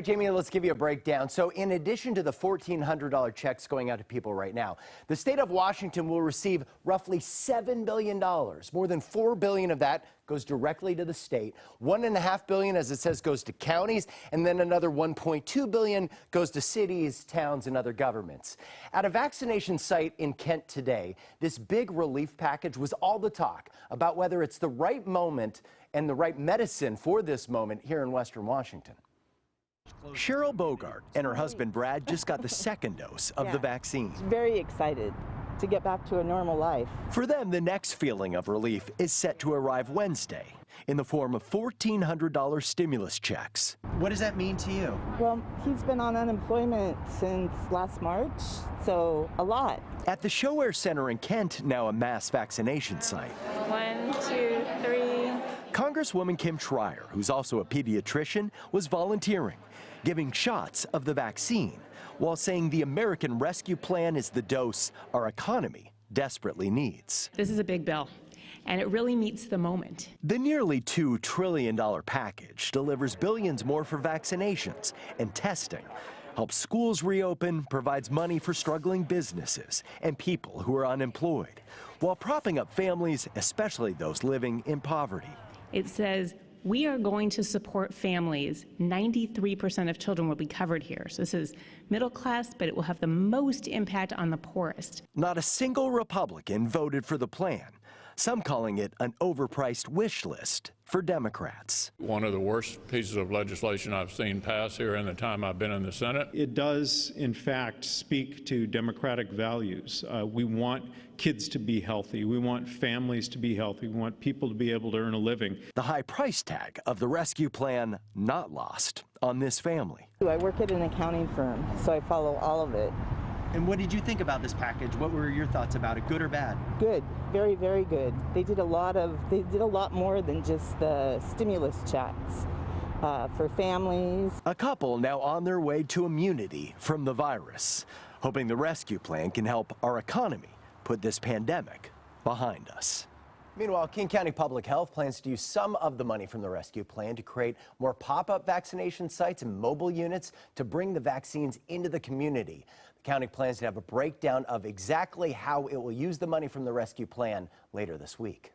Jamie, let's give you a breakdown. So in addition to the $1,400 checks going out to people right now, the state of Washington will receive roughly $7 billion. More than $4 billion of that goes directly to the state. $1.5 billion, as it says, goes to counties, and then another $1.2 billion goes to cities, towns, and other governments. At a vaccination site in Kent today, this big relief package was all the talk about whether it's the right moment and the right medicine for this moment here in Western Washington. Cheryl Bogart and her husband Brad just got the second dose of the vaccine. Very excited to get back to a normal life. For them, the next feeling of relief is set to arrive Wednesday in the form of $1,400 stimulus checks. What does that mean to you? Well, he's been on unemployment since last March, so a lot. At the ShoAir Center in Kent, now a mass vaccination site. 1, 2, 3. Congresswoman Kim Trier, who's also a pediatrician, was volunteering, giving shots of the vaccine, while saying the American Rescue Plan is the dose our economy desperately needs. This is a big bill, and it really meets the moment. The nearly $2 trillion package delivers billions more for vaccinations and testing, helps schools reopen, provides money for struggling businesses and people who are unemployed, while propping up families, especially those living in poverty. It says we are going to support families. 93% of children will be covered here. So this is middle class, but it will have the most impact on the poorest. Not a single Republican voted for the plan, some calling it an overpriced wish list for Democrats. One of the worst pieces of legislation I've seen pass here in the time I've been in the Senate. It does, in fact, speak to Democratic values. We want kids to be healthy. We want families to be healthy. We want people to be able to earn a living. The high price tag of the rescue plan not lost on this family. I work at an accounting firm, so I follow all of it. And what did you think about this package? What were your thoughts about it, good or bad? Good, very, very good. They did a lot more than just the stimulus checks for families. A couple now on their way to immunity from the virus, hoping the rescue plan can help our economy put this pandemic behind us. Meanwhile, King County Public Health plans to use some of the money from the rescue plan to create more pop-up vaccination sites and mobile units to bring the vaccines into the community. The county plans to have a breakdown of exactly how it will use the money from the rescue plan later this week.